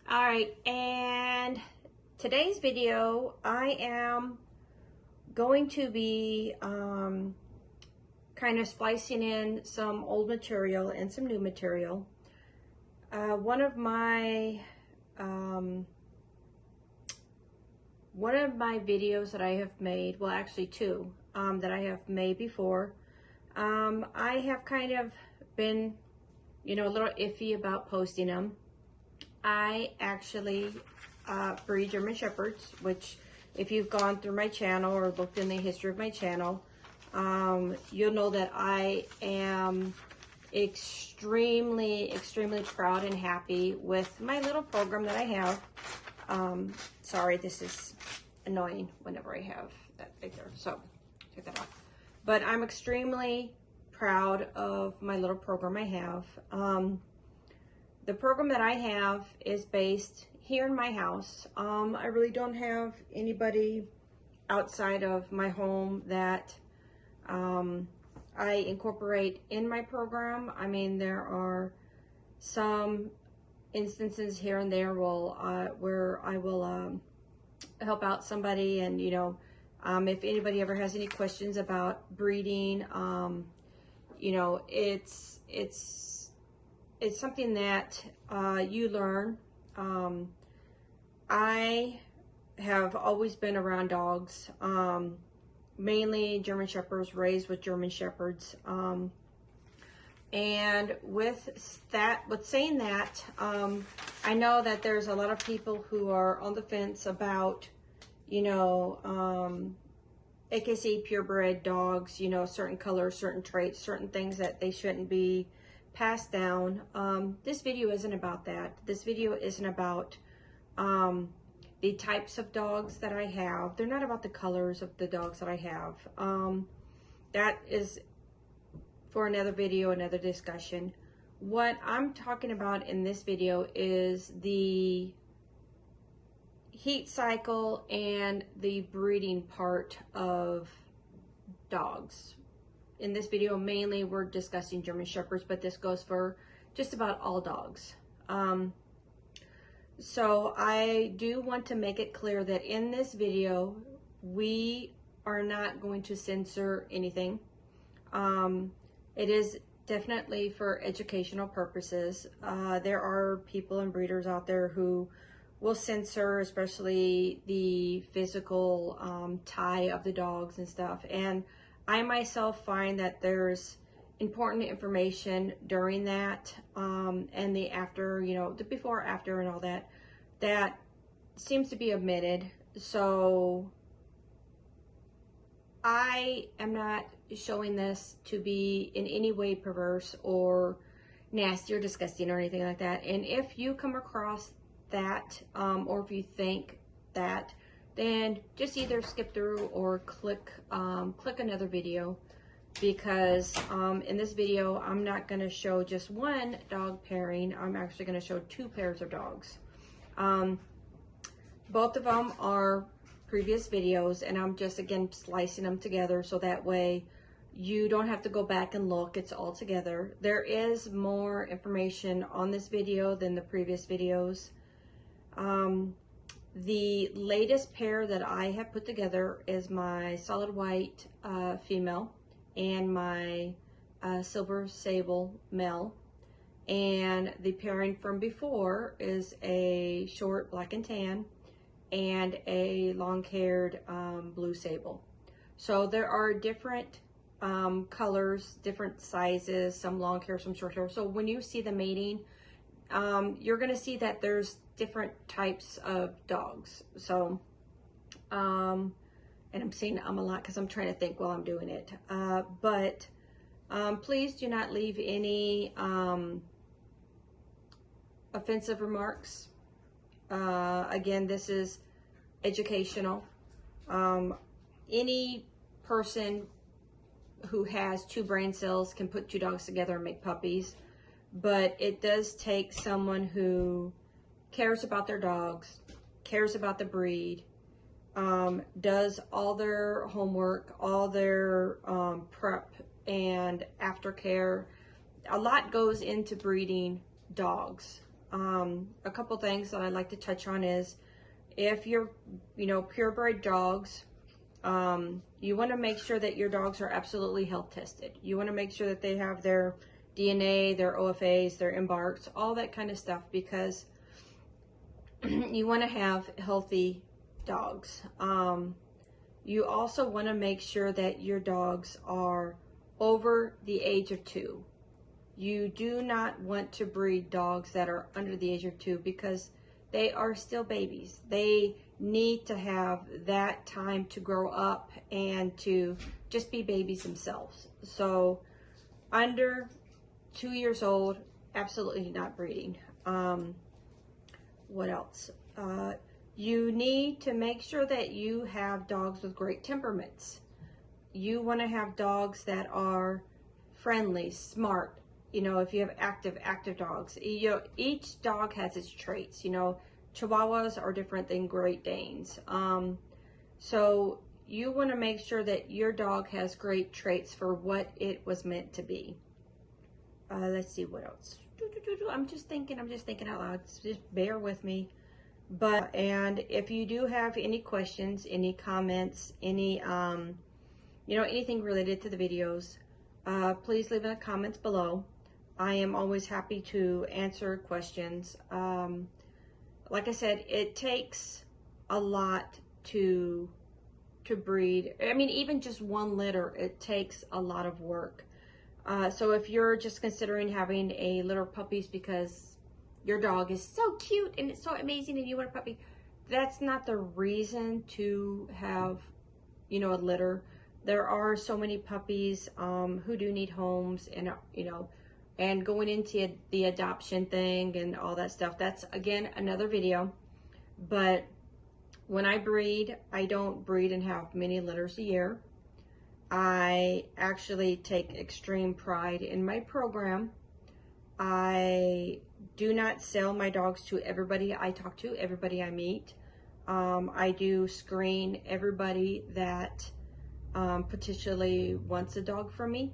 All right, and today's video, I am going to be kind of splicing in some old material and some new material. One of my videos that I have made, well, actually two that I have made before, I have kind of been, a little iffy about posting them. I actually breed German Shepherds, which if you've gone through my channel or looked in the history of my channel, you'll know that I am extremely proud and happy with my little program that I have. Sorry, this is annoying whenever I have that right there, so take that off. But I'm extremely proud of my little program I have. The program that I have is based here in my house. I really don't have anybody outside of my home that I incorporate in my program. I mean, there are some instances here and there where I will help out somebody, and if anybody ever has any questions about breeding, it's something that you learn. I have always been around dogs, mainly German Shepherds, raised with German Shepherds. And with saying that, I know that there's a lot of people who are on the fence about, incase purebred dogs, certain colors, certain traits, certain things that they shouldn't be passed down. This video isn't about that. This video isn't about the types of dogs that I have. They're not about the colors of the dogs that I have. That is for another video, another discussion. What I'm talking about in this video is the heat cycle and the breeding part of dogs. In this video, mainly we're discussing German Shepherds, but this goes for just about all dogs. So I do want to make it clear that in this video, we are not going to censor anything. It is definitely for educational purposes. There are people and breeders out there who will censor, especially the physical tie of the dogs and stuff. And I myself find that there's important information during that, and the after, the before, after, and all that, that seems to be omitted. So I am not showing this to be in any way perverse or nasty or disgusting or anything like that. And if you come across that, or if you think that, then just either skip through or click another video, because in this video I'm not going to show just one dog pairing. I'm actually going to show two pairs of dogs. Both of them are previous videos, and I'm just again slicing them together so that way you don't have to go back and look. It's all together. There is more information on this video than the previous videos. The latest pair that I have put together is my solid white female and my silver sable male. And the pairing from before is a short black and tan and a long-haired blue sable. So there are different colors, different sizes, some long hair, some short hair. So when you see the mating, you're going to see that there's different types of dogs. So, and I'm saying a lot because I'm trying to think while I'm doing it. But please do not leave any offensive remarks. Again, this is educational. Any person who has two brain cells can put two dogs together and make puppies. But it does take someone who cares about their dogs, cares about the breed, does all their homework, all their prep and aftercare. A lot goes into breeding dogs. A couple things that I'd like to touch on is if you're, purebred dogs, you want to make sure that your dogs are absolutely health tested. You want to make sure that they have their DNA, their OFAs, their embarks, all that kind of stuff, because you want to have healthy dogs. You also want to make sure that your dogs are over the age of 2. You do not want to breed dogs that are under the age of 2 because they are still babies. They need to have that time to grow up and to just be babies themselves. So under 2 years old, absolutely not breeding. What else? You need to make sure that you have dogs with great temperaments. You want to have dogs that are friendly, smart. If you have active dogs, each dog has its traits. Chihuahuas are different than Great Danes. So you want to make sure that your dog has great traits for what it was meant to be. Let's see what else. I'm just thinking out loud. Just bear with me. And if you do have any questions, any comments, any, anything related to the videos, please leave in the comments below. I am always happy to answer questions. Like I said, it takes a lot to breed. I mean, even just one litter, it takes a lot of work. So if you're just considering having a litter of puppies because your dog is so cute and it's so amazing and you want a puppy, that's not the reason to have, a litter. There are so many puppies who do need homes, and, and going into the adoption thing and all that stuff. That's, again, another video. But when I breed, I don't breed and have many litters a year. I actually take extreme pride in my program. I do not sell my dogs to everybody I talk to, everybody I meet. I do screen everybody that potentially wants a dog from me.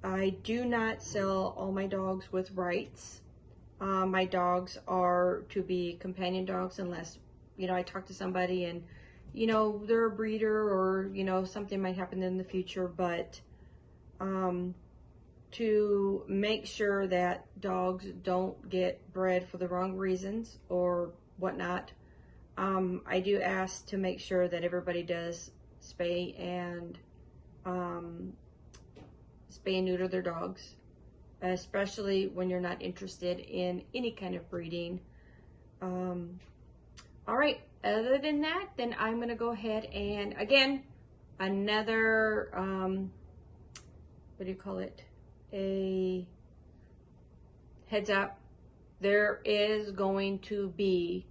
I do not sell all my dogs with rights. My dogs are to be companion dogs unless, I talk to somebody and, they're a breeder or, something might happen in the future. But to make sure that dogs don't get bred for the wrong reasons or whatnot, I do ask to make sure that everybody does spay and neuter their dogs, especially when you're not interested in any kind of breeding. All right, other than that, then I'm going to go ahead and, again, another, what do you call it? A heads up. There is going to be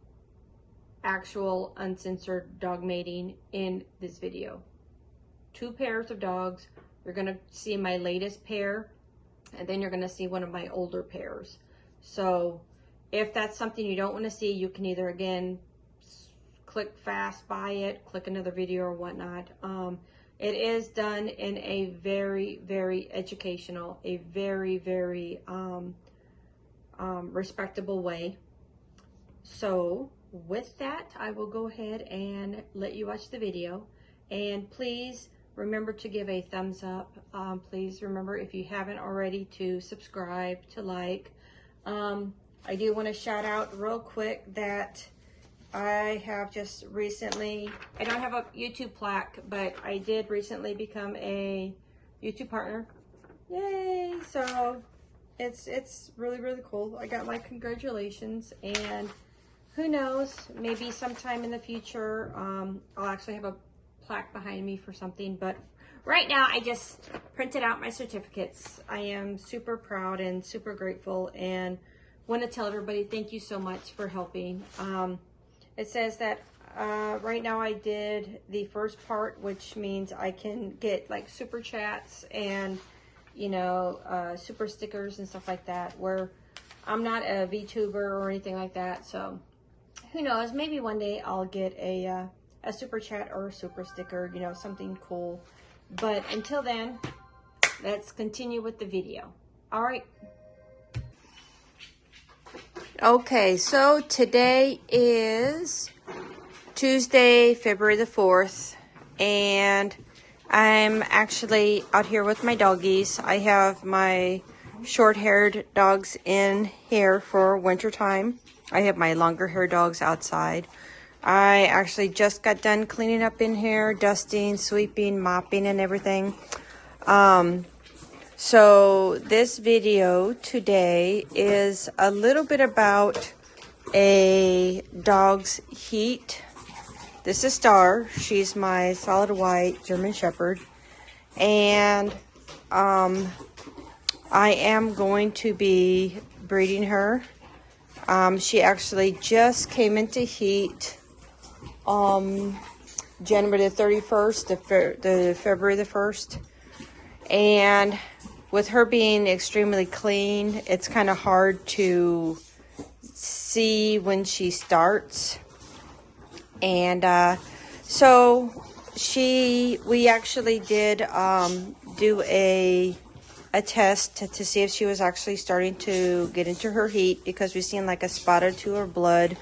actual uncensored dog mating in this video. 2 pairs of dogs. You're going to see my latest pair, and then you're going to see one of my older pairs. So if that's something you don't want to see, you can either, again, click fast by it, click another video or whatnot. It is done in a very, very educational, a very, very respectable way. So with that, I will go ahead and let you watch the video. And please remember to give a thumbs up. Please remember, if you haven't already, to subscribe, to like. I do want to shout out real quick that I have just recently, I don't have a YouTube plaque, but I did recently become a YouTube partner. Yay! So it's really, really cool. I got my congratulations, and who knows, maybe sometime in the future, I'll actually have a plaque behind me for something. But right now, I just printed out my certificates. I am super proud and super grateful, and want to tell everybody thank you so much for helping. It says that right now I did the first part, which means I can get like super chats and, super stickers and stuff like that, where I'm not a VTuber or anything like that. So who knows, maybe one day I'll get a super chat or a super sticker, something cool. But until then, let's continue with the video. All right. Okay, so today is Tuesday, February the 4th, and I'm actually out here with my doggies. I have my short-haired dogs in here for winter time. I have my longer-haired dogs outside. I actually just got done cleaning up in here, dusting, sweeping, mopping, and everything. So this video today is a little bit about a dog's heat. This is Star. She's my solid white German Shepherd. And I am going to be breeding her. She actually just came into heat January the 31st, the February the 1st. And with her being extremely clean, it's kind of hard to see when she starts. And so we actually did do a test to see if she was actually starting to get into her heat, because we seen like a spot or two of blood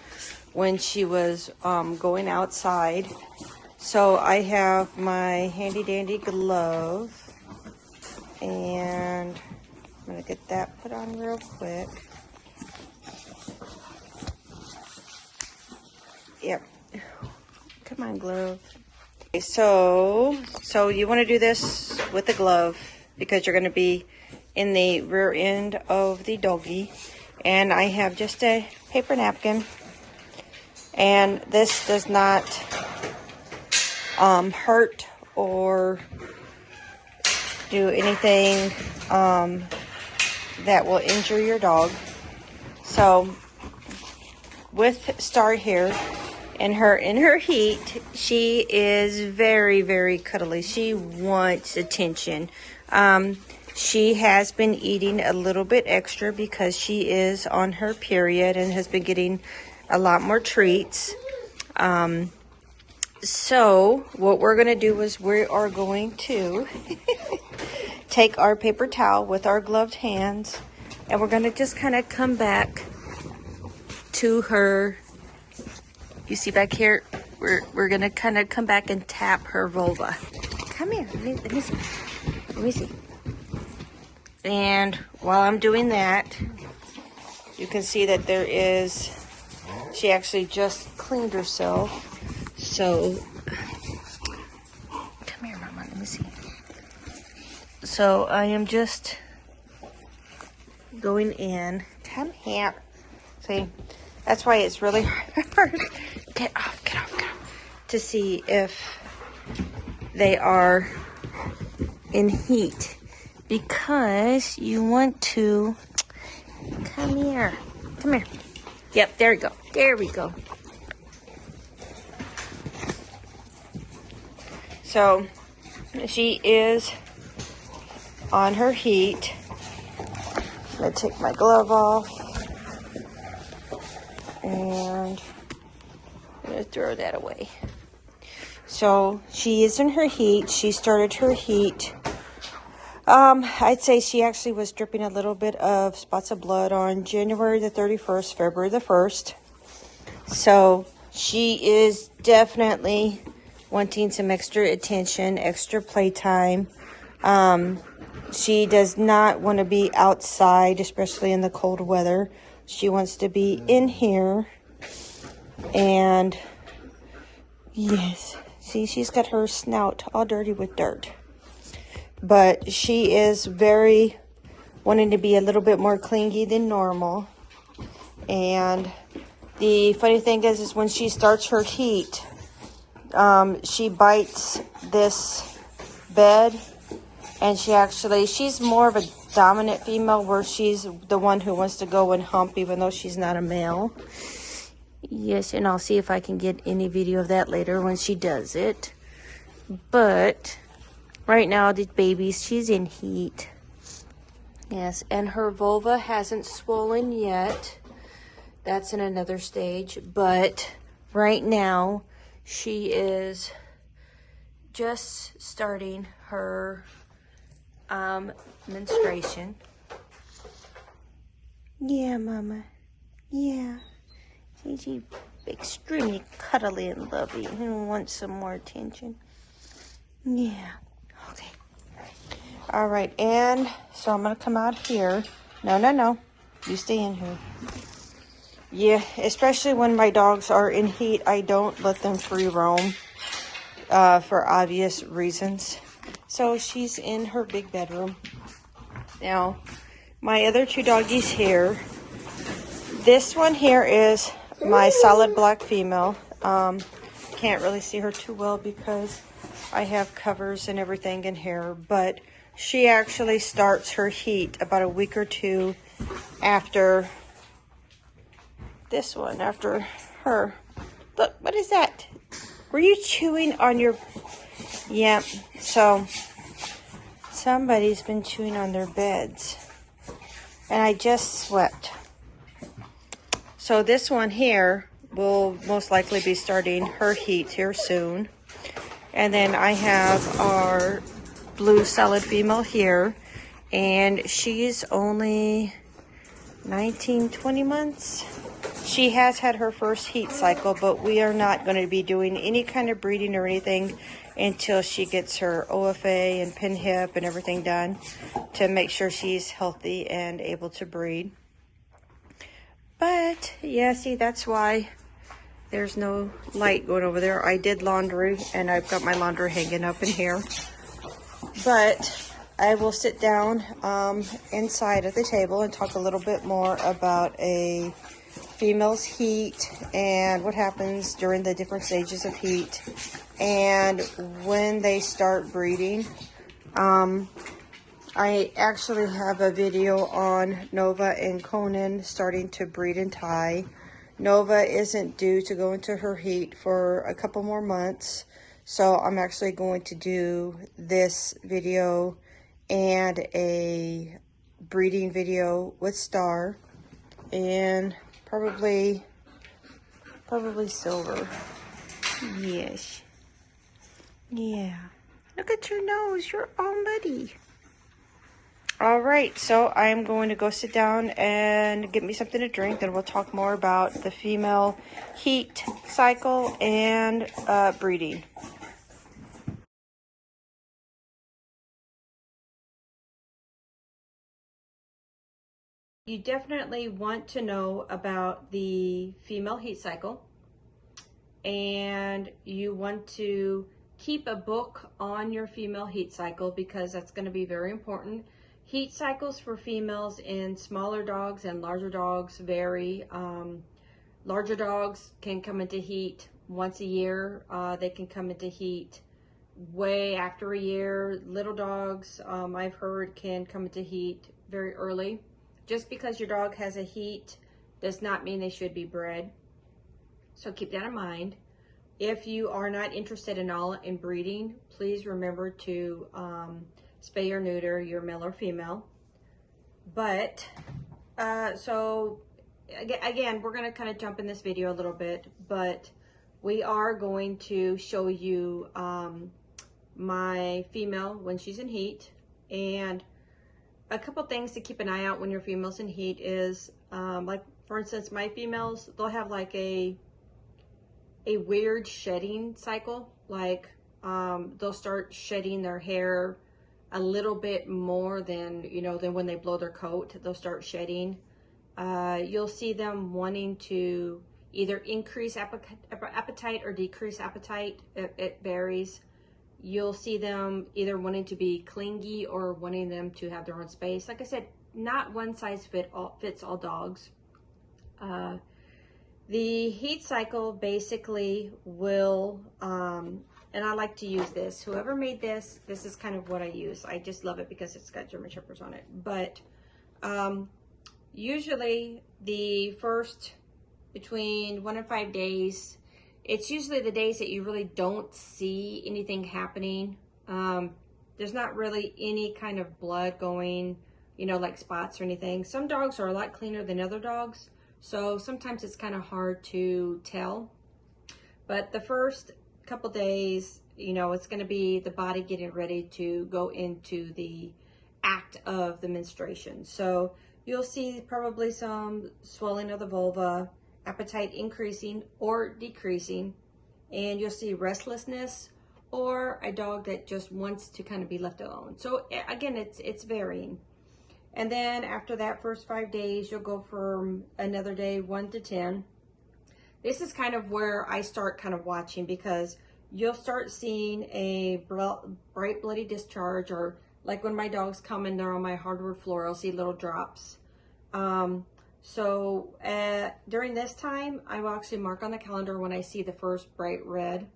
when she was going outside. So I have my handy dandy glove. And I'm going to get that put on real quick. Yep. Come on, glove. Okay, so you want to do this with the glove because you're going to be in the rear end of the doggy. And I have just a paper napkin. And this does not hurt or do anything that will injure your dog. So with Star here, in her heat, she is very, very cuddly. She wants attention. She has been eating a little bit extra because she is on her period and has been getting a lot more treats. So what we're going to do is we are going to take our paper towel with our gloved hands, and we're going to just kind of come back to her. You see back here, we're going to kind of come back and tap her vulva. Come here, let me see. Let me see. And while I'm doing that, you can see that she actually just cleaned herself. So, come here, Mama, let me see. So I am just going in. Come here. See, that's why it's really hard. Get off. To see if they are in heat. Because you want to, come here. Yep, there we go. There we go. So she is on her heat. I'm going to take my glove off. And I'm going to throw that away. So she is in her heat. She started her heat. I'd say she actually was dripping a little bit of spots of blood on January the 31st, February the 1st. So she is definitely wanting some extra attention, extra playtime. She does not want to be outside, especially in the cold weather. She wants to be in here. And yes, see, she's got her snout all dirty with dirt. But she is very wanting to be a little bit more clingy than normal. And the funny thing is when she starts her heat, she bites this bed, and she's more of a dominant female, where she's the one who wants to go and hump even though she's not a male. Yes, and I'll see if I can get any video of that later when she does it. But right now, the baby, she's in heat. Yes, and her vulva hasn't swollen yet. That's in another stage. But right now, she is just starting her menstruation. Yeah, Mama. Yeah. She's extremely cuddly and lovey and wants some more attention. Yeah. Okay. All right, and so I'm gonna come out here. No. You stay in here. Yeah, especially when my dogs are in heat, I don't let them free roam for obvious reasons. So she's in her big bedroom. Now, my other two doggies here. This one here is my solid black female. Can't really see her too well because I have covers and everything in here, but she actually starts her heat about a week or two after this one, after her. Look, what is that? Were you chewing on your... Yeah, so somebody's been chewing on their beds. And I just swept. So this one here will most likely be starting her heat here soon. And then I have our blue solid female here. And she's only 19, 20 months. She has had her first heat cycle, but we are not going to be doing any kind of breeding or anything until she gets her OFA and pin hip and everything done to make sure she's healthy and able to breed. But yeah, see, that's why there's no light going over there. I did laundry and I've got my laundry hanging up in here. But I will sit down inside at the table and talk a little bit more about a female's heat and what happens during the different stages of heat and when they start breeding. I actually have a video on Nova and Conan starting to breed and tie. Nova isn't due to go into her heat for a couple more months, so I'm actually going to do this video and a breeding video with Star and probably Silver. Yes. Yeah. Look at your nose. You're all muddy. All right, so I'm going to go sit down and get me something to drink, and we'll talk more about the female heat cycle and breeding. You definitely want to know about the female heat cycle, and you want to keep a book on your female heat cycle because that's going to be very important. Heat cycles for females in smaller dogs and larger dogs vary. Larger dogs can come into heat once a year. They can come into heat way after a year. Little dogs, I've heard, can come into heat very early. Just because your dog has a heat does not mean they should be bred. So keep that in mind. If you are not interested at all in breeding, please remember to spay or neuter your male or female. But, so again, we're gonna kind of jump in this video a little bit, but we are going to show you my female when she's in heat. And a couple things to keep an eye out when your female's in heat is, like for instance, my females, they'll have like a weird shedding cycle. Like they'll start shedding their hair a little bit more than, than when they blow their coat. They'll start shedding. You'll see them wanting to either increase appetite or decrease appetite. It varies. You'll see them either wanting to be clingy or wanting them to have their own space. Like I said, not one size fits all dogs. The heat cycle basically will, and I like to use this. Whoever made this is kind of what I use. I just love it because it's got German Shepherds on it. But usually the first between 1 and 5 days, it's usually the days that you really don't see anything happening. There's not really any kind of blood going, like spots or anything. Some dogs are a lot cleaner than other dogs, so sometimes it's kind of hard to tell. But the first couple days, it's going to be the body getting ready to go into the act of the menstruation. So you'll see probably some swelling of the vulva, appetite increasing or decreasing, and you'll see restlessness or a dog that just wants to kind of be left alone. So again, it's varying. And then after that first 5 days, you'll go from another day 1 to 10. This is kind of where I start kind of watching, because you'll start seeing a bright bloody discharge, or like when my dogs come and they're on my hardwood floor, I'll see little drops. During this time, I will actually mark on the calendar when I see the first bright red.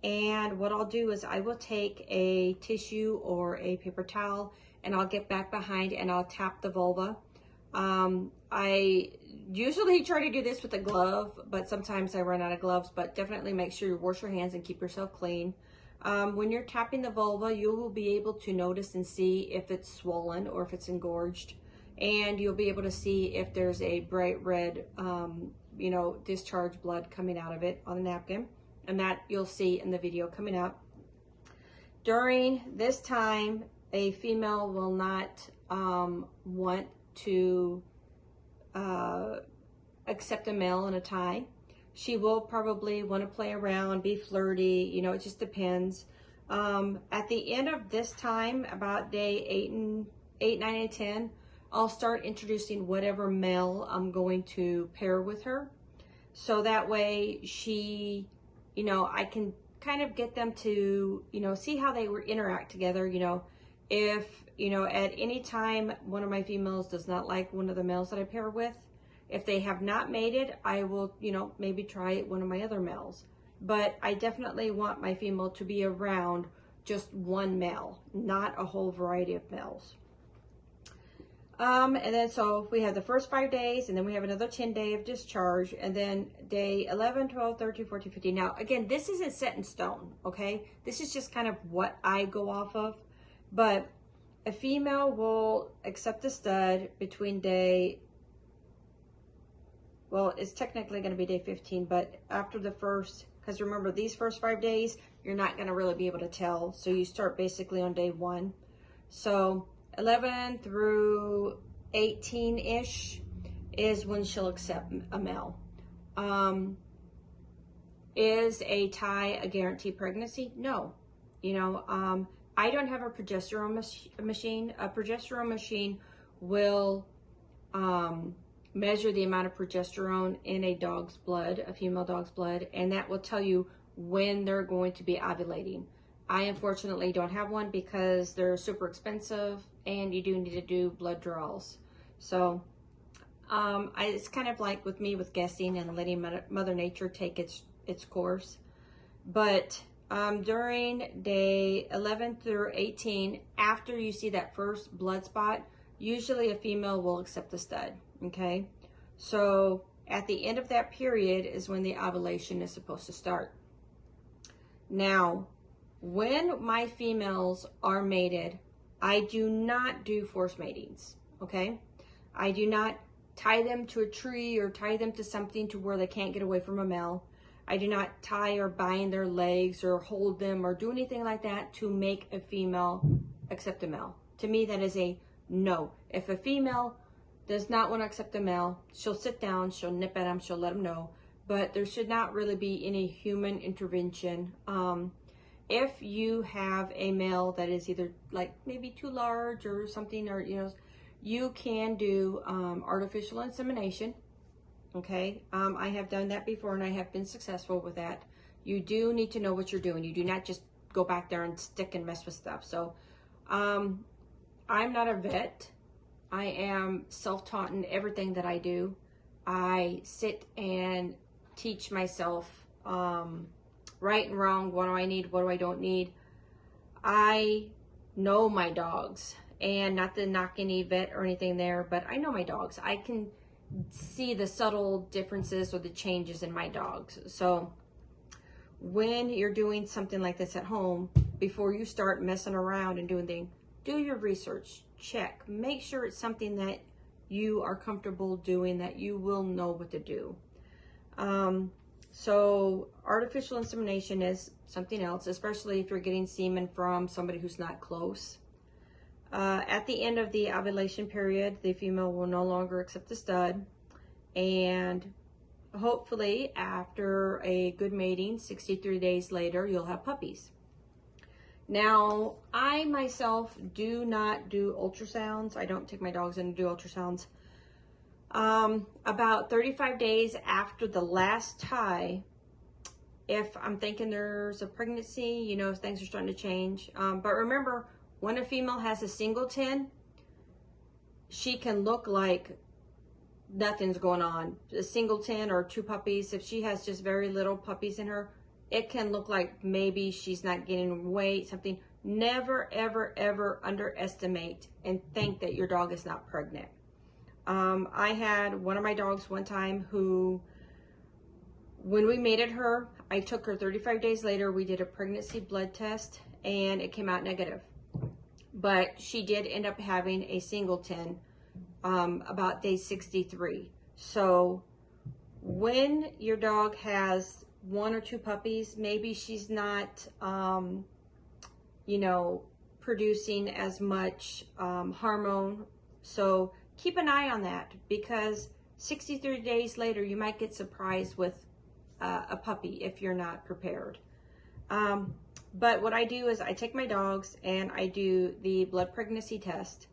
And what I'll do is I will take a tissue or a paper towel, and I'll get back behind and I'll tap the vulva. I usually try to do this with a glove, but sometimes I run out of gloves, but definitely make sure you wash your hands and keep yourself clean. When you're tapping the vulva, you will be able to notice and see if it's swollen or if it's engorged. And you'll be able to see if there's a bright red, discharge blood coming out of it on the napkin. And that you'll see in the video coming up. During this time, a female will not want to accept a male in a tie. She will probably want to play around, be flirty, it just depends. At the end of this time, about day 8, 9, and 10, I'll start introducing whatever male I'm going to pair with her. So that way she, I can kind of get them to, see how they interact together. If, at any time one of my females does not like one of the males that I pair with, if they have not mated, I will, maybe try one of my other males. But I definitely want my female to be around just one male, not a whole variety of males. And then so we have the first 5 days, and then we have another 10 day of discharge, and then day 11, 12, 13, 14, 15. Now, again, this isn't set in stone, okay? This is just kind of what I go off of. But a female will accept a stud between it's technically going to be day 15, but after the first, because remember, these first 5 days, you're not going to really be able to tell. So you start basically on day 1. So 11 through 18-ish is when she'll accept a male. Is a tie a guaranteed pregnancy? No. I don't have a progesterone machine. A progesterone machine will measure the amount of progesterone in a dog's blood, a female dog's blood, and that will tell you when they're going to be ovulating. I unfortunately don't have one because they're super expensive, and you do need to do blood draws. So it's kind of like with me with guessing and letting Mother Nature take its course. But during day 11 through 18, after you see that first blood spot, usually a female will accept the stud, okay? So at the end of that period is when the ovulation is supposed to start. Now, when my females are mated, I do not do forced matings, okay? I do not tie them to a tree or tie them to something to where they can't get away from a male. I do not tie or bind their legs or hold them or do anything like that to make a female accept a male. To me, that is a no. If a female does not want to accept a male, she'll sit down, she'll nip at him, she'll let him know, but there should not really be any human intervention. If you have a male that is either like maybe too large or something, or you can do artificial insemination. Okay, I have done that before and I have been successful with that. You do need to know what you're doing. You do not just go back there and stick and mess with stuff. So I'm not a vet. I am self-taught in everything that I do. I sit and teach myself right and wrong, what do I need, what do I don't need. I know my dogs, and not to knock any vet or anything there, but I know my dogs. I can see the subtle differences or the changes in my dogs. So when you're doing something like this at home, before you start messing around and doing things, do your research, check, make sure it's something that you are comfortable doing, that you will know what to do. So artificial insemination is something else, especially if you're getting semen from somebody who's not close. At the end of the ovulation period, the female will no longer accept the stud, and hopefully after a good mating, 63 days later, you'll have puppies. Now, I myself do not do ultrasounds. I don't take my dogs in to do ultrasounds. About 35 days after the last tie, if I'm thinking there's a pregnancy, you know, things are starting to change. But remember, when a female has a singleton, she can look like nothing's going on. A singleton or 2 puppies, if she has just very little puppies in her, it can look like maybe she's not gaining weight, something. Never, ever, ever underestimate and think that your dog is not pregnant. I had one of my dogs one time who, when we mated her, I took her 35 days later, we did a pregnancy blood test, and it came out negative. But she did end up having a singleton about day 63. So when your dog has 1 or 2 puppies, maybe she's not, you know, producing as much hormone. So keep an eye on that, because 63 days later, you might get surprised with a puppy if you're not prepared. But what I do is I take my dogs and I do the blood pregnancy test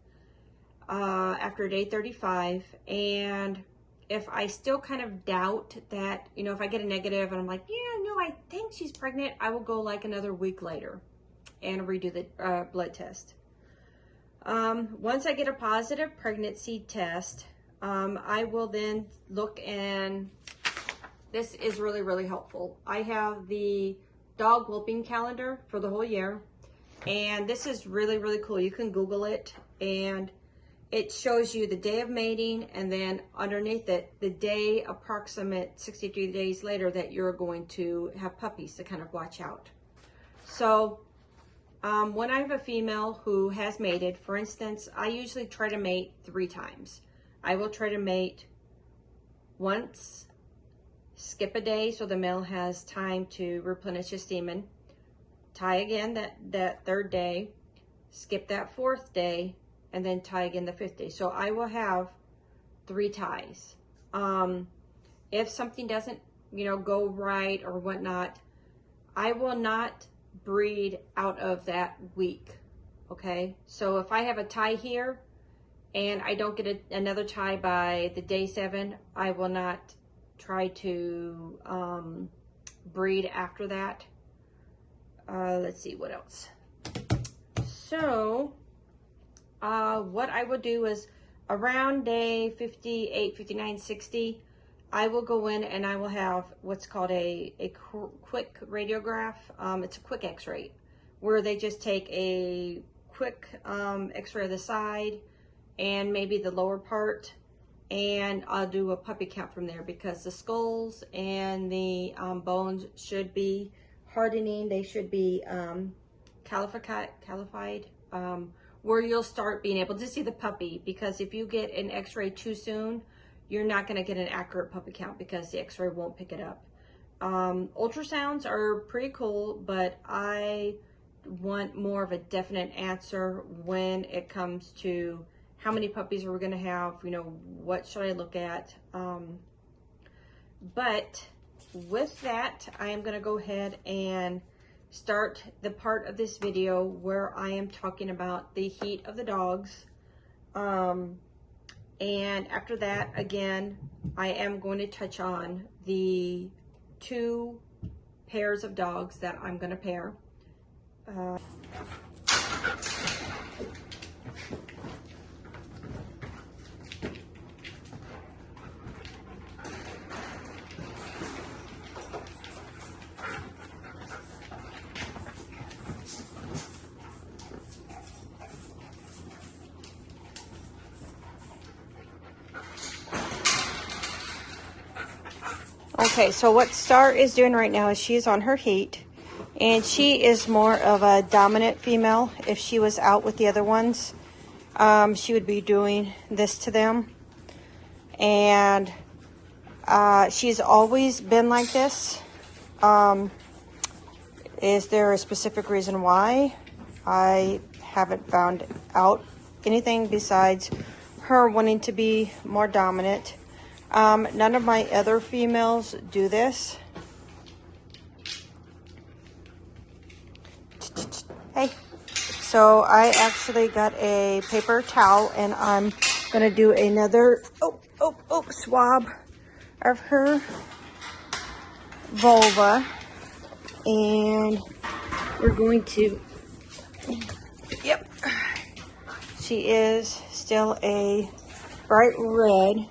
after day 35. And if I still kind of doubt that, you know, if I get a negative and I'm like, yeah, no, I think she's pregnant, I will go like another week later and redo the blood test. Once I get a positive pregnancy test, I will then look, and this is really, really helpful. I have the dog whooping calendar for the whole year, and this is really, really cool. You can Google it, and it shows you the day of mating, and then underneath it, the day approximate 63 days later that you're going to have puppies to kind of watch out. So when I have a female who has mated, for instance, I usually try to mate 3 times. I will try to mate once, skip a day so the male has time to replenish his semen, tie again that 3rd day, skip that 4th day, and then tie again the 5th day. So I will have 3 ties. If something doesn't, you know, go right or whatnot, I will not breed out of that week. Okay, so if I have a tie here and I don't get another tie by the day 7, I will not try to breed after that. Let's see what else. So what I will do is around day 58, 59, 60, I will go in and I will have what's called a quick radiograph. It's a quick x-ray where they just take a quick x-ray of the side and maybe the lower part, and I'll do a puppy count from there, because the skulls and the bones should be hardening. They should be calified, where you'll start being able to see the puppy, because if you get an x-ray too soon, you're not going to get an accurate puppy count because the x-ray won't pick it up. Ultrasounds are pretty cool, but I want more of a definite answer when it comes to how many puppies are we going to have, you know, what should I look at. But with that, I am going to go ahead and start the part of this video where I am talking about the heat of the dogs. And after that, again, I am going to touch on the 2 pairs of dogs that I'm going to pair. Okay, so what Star is doing right now is she's on her heat, and she is more of a dominant female. If she was out with the other ones, she would be doing this to them. And she's always been like this. Is there a specific reason why? I haven't found out anything besides her wanting to be more dominant. None of my other females do this. Hey, so I actually got a paper towel and I'm gonna do another swab of her vulva, and we're going to, yep, she is still a bright red,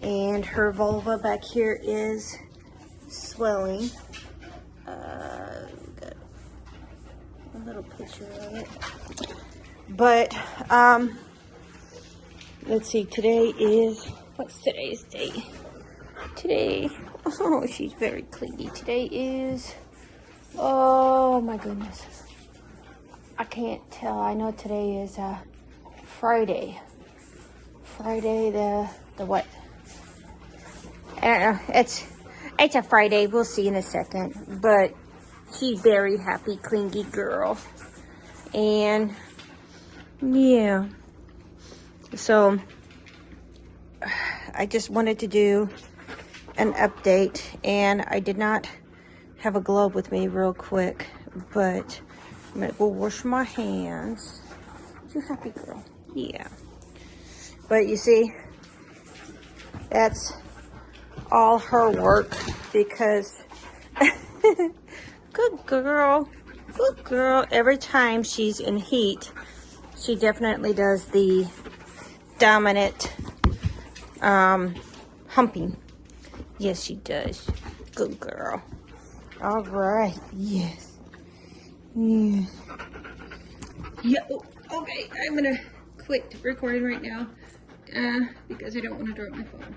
and her vulva back here is swelling. Got a little picture of it. But let's see, today is, what's today's date? Today, oh, she's very clingy. Today is, oh my goodness, I can't tell. I know today is Friday. Friday the what? I don't know. It's a Friday. We'll see in a second. But she's very happy, clingy girl. And yeah. So I just wanted to do an update, and I did not have a glove with me real quick, but I'm gonna go wash my hands. You happy girl? Yeah. But you see, that's all her work because good girl, good girl. Every time she's in heat, she definitely does the dominant humping. Yes, she does. Good girl. All right. Yes. Yes. Yeah. Oh, okay. I'm gonna quit recording right now because I don't want to drop my phone.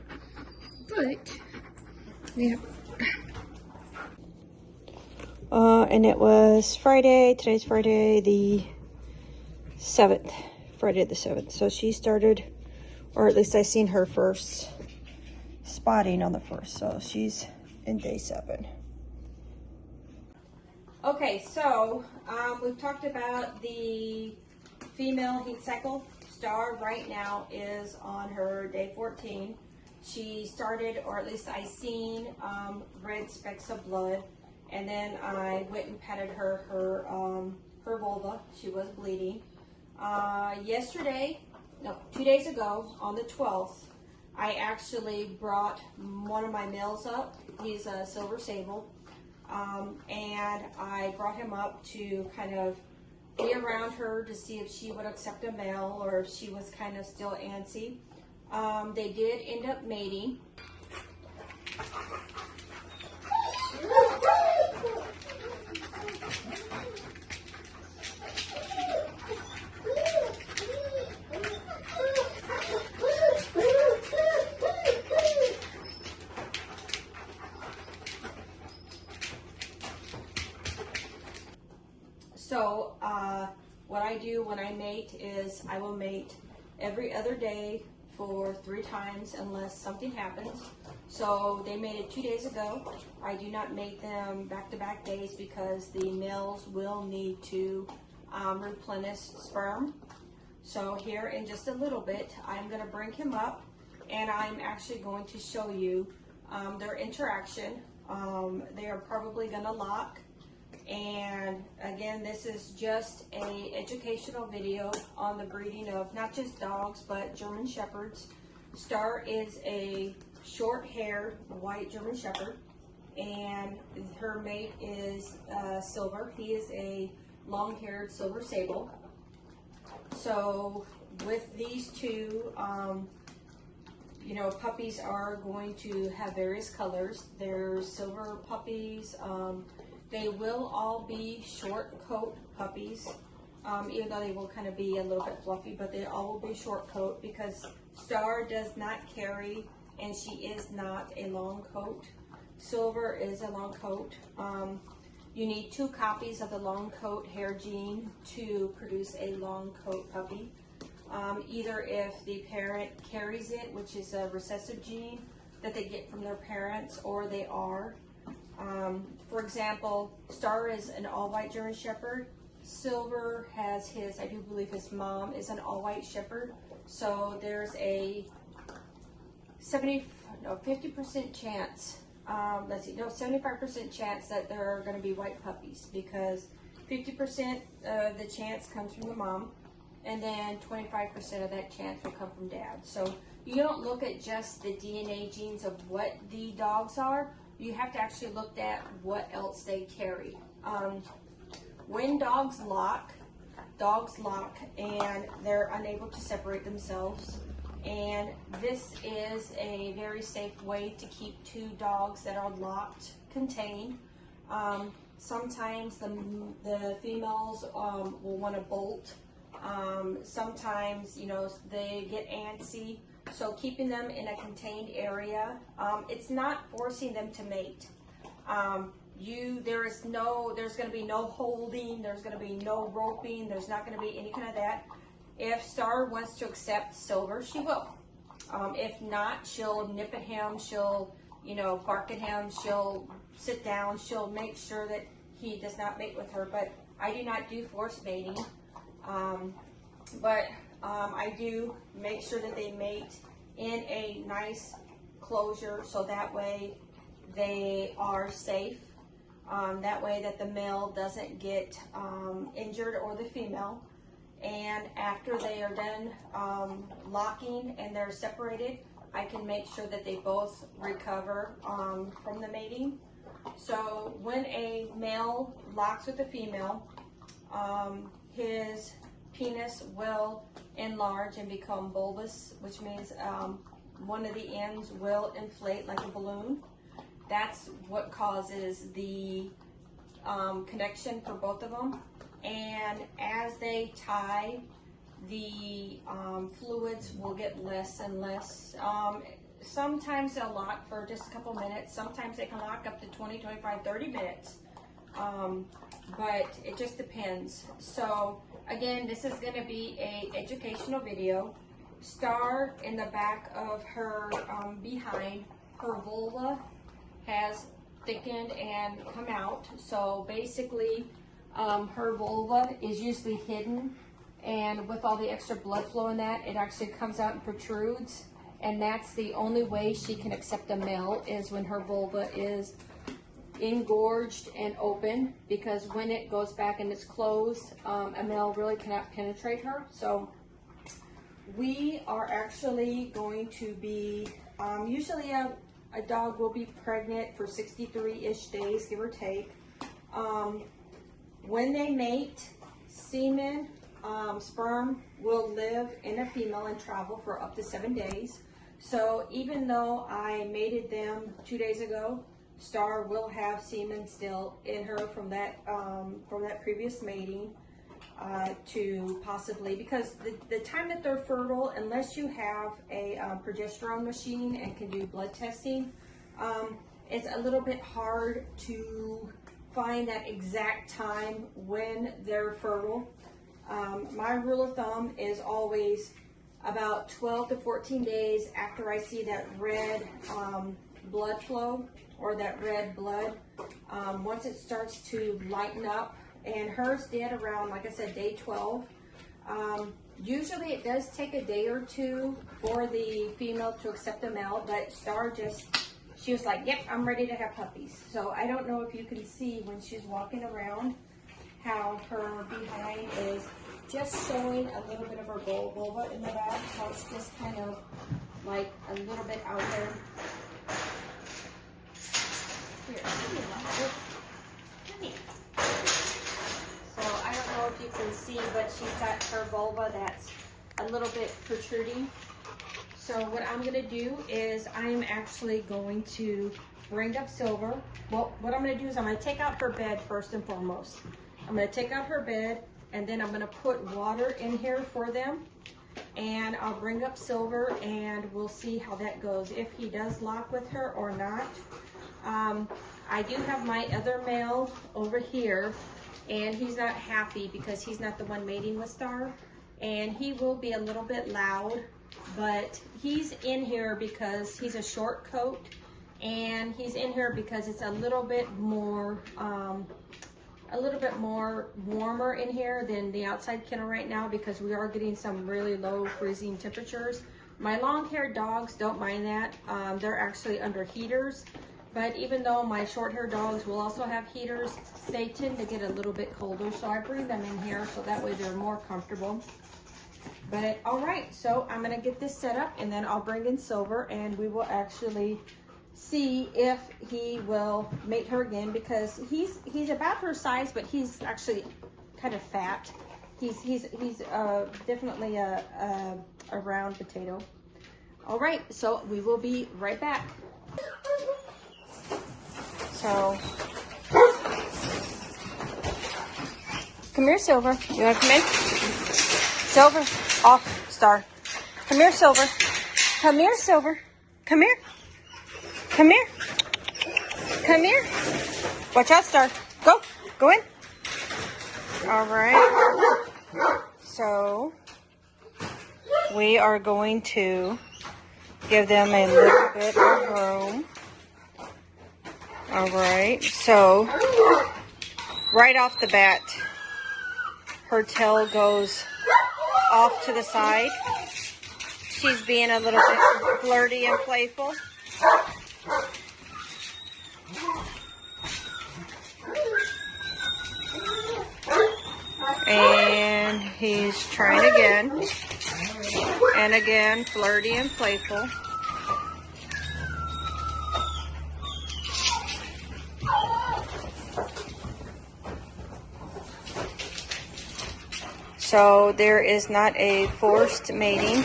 But yeah. And it was Friday. Today's Friday the 7th. Friday the 7th. So she started, or at least I seen her first spotting on the 1st. So she's in day 7. Okay, so we've talked about the female heat cycle. Star right now is on her day 14. She started, or at least I seen red specks of blood, and then I went and petted her vulva. She was bleeding. Yesterday, no, 2 days ago, on the 12th, I actually brought one of my males up. He's a silver sable. And I brought him up to kind of be around her to see if she would accept a male or if she was kind of still antsy. They did end up mating. So what I do when I mate is I will mate every other day for 3 times unless something happens. So they mated 2 days ago. I do not mate them back-to-back days because the males will need to replenish sperm. So here in just a little bit, I'm going to bring him up and I'm actually going to show you their interaction. They are probably going to lock. And again, this is just a educational video on the breeding of not just dogs, but German Shepherds. Star is a short-haired white German Shepherd, and her mate is Silver. He is a long-haired silver sable. So with these two, you know, puppies are going to have various colors. There's silver puppies. They will all be short coat puppies, even though they will kind of be a little bit fluffy, but they all will be short coat because Star does not carry, and she is not a long coat. Silver is a long coat. You need 2 copies of the long coat hair gene to produce a long coat puppy. Either if the parent carries it, which is a recessive gene that they get from their parents, or they are. For example, Star is an all-white German Shepherd, Silver has his, I do believe his mom is an all-white shepherd. So there's a 50% chance, 75% chance that they're going to be white puppies, because 50% of the chance comes from the mom, and then 25% of that chance will come from dad. So you don't look at just the DNA genes of what the dogs are. You have to actually look at what else they carry. When dogs lock and they're unable to separate themselves. And this is a very safe way to keep two dogs that are locked contained. Sometimes the females will want to bolt. Sometimes, you know, they get antsy. So keeping them in a contained area, it's not forcing them to mate. There's going to be no holding, there's going to be no roping, there's not going to be any kind of that. If Star wants to accept Silver, she will. If not, she'll nip at him, she'll, you know, bark at him, she'll sit down, she'll make sure that he does not mate with her. But I do not do forced mating. I do make sure that they mate in a nice closure, so that way they are safe. That way that the male doesn't get injured, or the female. And after they are done locking and they're separated, I can make sure that they both recover from the mating. So when a male locks with a female, his penis will enlarge and become bulbous, which means one of the ends will inflate like a balloon. That's what causes the connection for both of them. And as they tie, the fluids will get less and less. Sometimes they'll lock for just a couple minutes. Sometimes they can lock up to 20, 25, 30 minutes. But it just depends. So again, this is going to be an educational video. Star, in the back of her behind, her vulva has thickened and come out. So basically, her vulva is usually hidden, and with all the extra blood flow in that, it actually comes out and protrudes. And that's the only way she can accept a male, is when her vulva is engorged and open, because when it goes back and it's closed, a male really cannot penetrate her. So we are actually going to be, usually a dog will be pregnant for 63-ish days, give or take. When they mate, semen, sperm will live in a female and travel for up to 7 days. So even though I mated them 2 days ago, Star will have semen still in her from that previous mating, to possibly, because the time that they're fertile, unless you have a progesterone machine and can do blood testing, it's a little bit hard to find that exact time when they're fertile. My rule of thumb is always about 12 to 14 days after I see that red blood flow, or that red blood. Once it starts to lighten up, and hers did around, like I said, day 12. Usually it does take a day or two for the female to accept the male, but Star she was like, yep, I'm ready to have puppies. So I don't know if you can see when she's walking around how her behind is just showing a little bit of her vulva in the back, how it's just kind of like a little bit out there. Here, come here. So I don't know if you can see, but she's got her vulva that's a little bit protruding. So what I'm going to do is I'm actually going to bring up Silver. Well, what I'm going to do is I'm going to take out her bed first and foremost. I'm going to take out her bed, and then I'm going to put water in here for them. And I'll bring up Silver, and we'll see how that goes, if he does lock with her or not. I do have my other male over here, and he's not happy because he's not the one mating with Star. And he will be a little bit loud, but he's in here because he's a short coat, and he's in here because it's a little bit more a little bit more warmer in here than the outside kennel right now because we are getting some really low freezing temperatures. My long-haired dogs don't mind that. They're actually under heaters, but even though my short-haired dogs will also have heaters, they tend to get a little bit colder, so I bring them in here so that way they're more comfortable. But all right, so I'm gonna get this set up and then I'll bring in Silver and we will actually see if he will mate her again, because he's about her size, but he's actually kind of fat. He's definitely a round potato. All right, so we will be right back. So come here, Silver. You want to come in? Silver, off, Star. Come here, Silver. Come here, Silver. Come here. Come here. Come here. Watch out, Star. Go. Go in. All right. So we are going to give them a little bit of room. All right. So right off the bat, her tail goes off to the side. She's being a little bit flirty and playful. And he's trying again. And again, flirty and playful. So there is not a forced mating.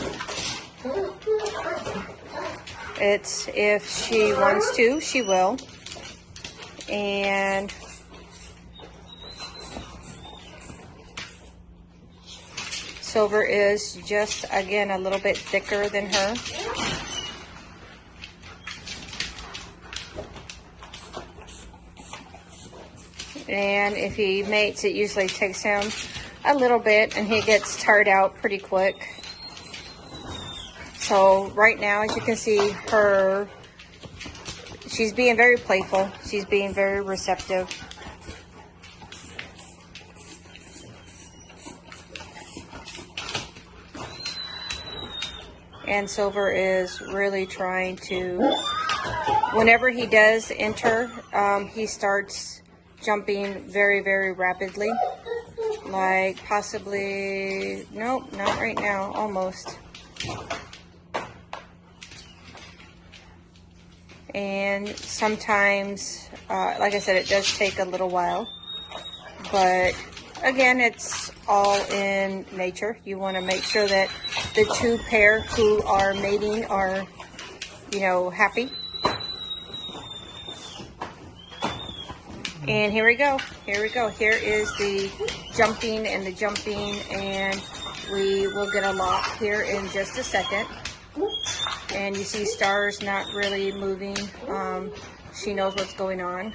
It's if she wants to, she will. And Silver is just, again, a little bit thicker than her. And if he mates, it usually takes him a little bit and he gets tired out pretty quick. So right now, as you can see, she's being very playful. She's being very receptive. And Silver is really trying to, whenever he does enter, he starts jumping very, very rapidly. Like possibly, nope, not right now, almost. And sometimes, like I said, it does take a little while. But again, it's all in nature. You want to make sure that the two pair who are mating are, you know, happy. And here we go. Here we go. Here is the jumping and the jumping, and we will get a lock here in just a second. And you see Star's not really moving. She knows what's going on.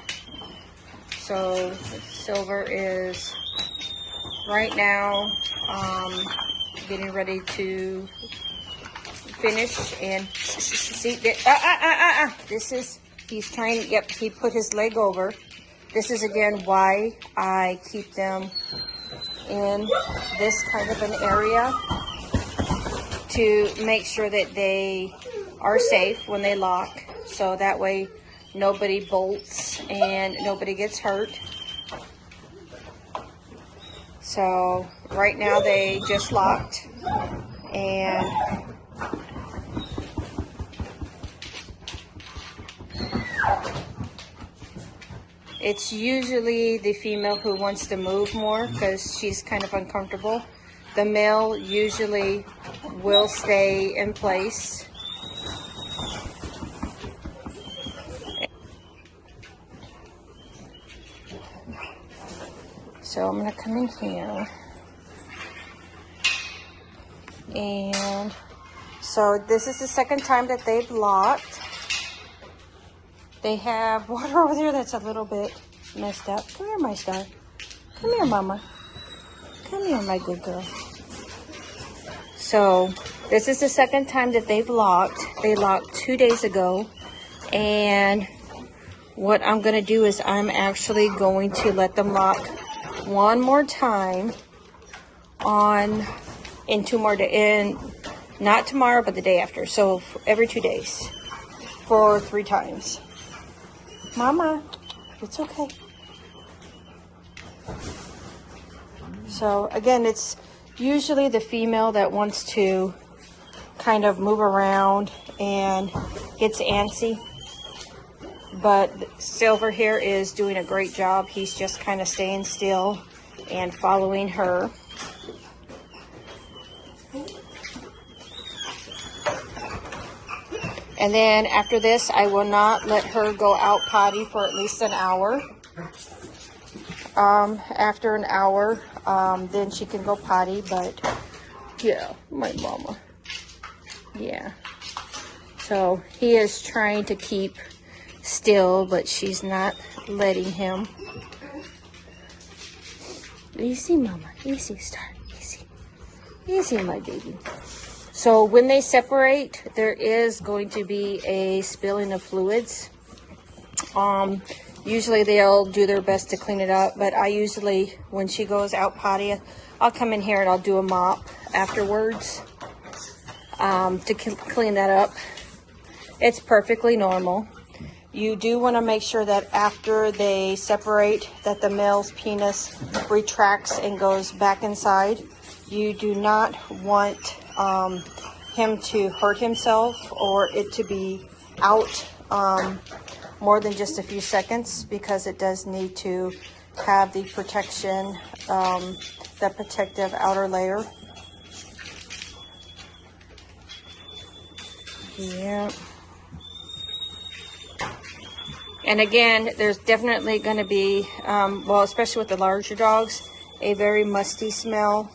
So Silver is right now getting ready to finish. And see, this is, he's trying, yep, he put his leg over. This is again why I keep them in this kind of an area, to make sure that they are safe when they lock, so that way nobody bolts and nobody gets hurt. So right now they just locked, and it's usually the female who wants to move more because she's kind of uncomfortable. The male usually will stay in place. So I'm gonna come in here. And so this is the second time that they've locked. They have water over there that's a little bit messed up. Come here, my star. Come here, mama. Come here, my good girl. So this is the second time that they've locked. They locked 2 days ago. And what I'm going to do is I'm actually going to let them lock one more time in 2 more days, not tomorrow, but the day after. So every 2 days for 3 times. Mama, it's okay. So again, it's usually the female that wants to kind of move around and gets antsy. But Silver here is doing a great job. He's just kind of staying still and following her. And then after this, I will not let her go out potty for at least an hour. After an hour, then she can go potty. But yeah, my mama. Yeah. So he is trying to keep still, but she's not letting him. Easy, mama. Easy, Star. Easy. Easy, my baby. So when they separate, there is going to be a spilling of fluids. Usually they'll do their best to clean it up, but I usually, when she goes out potty, I'll come in here and I'll do a mop afterwards to clean that up. It's perfectly normal. You do want to make sure that after they separate, that the male's penis retracts and goes back inside. You do not want him to hurt himself or it to be out more than just a few seconds, because it does need to have the protection, the protective outer layer. Yeah. And again, there's definitely going to be, well, especially with the larger dogs, a very musty smell.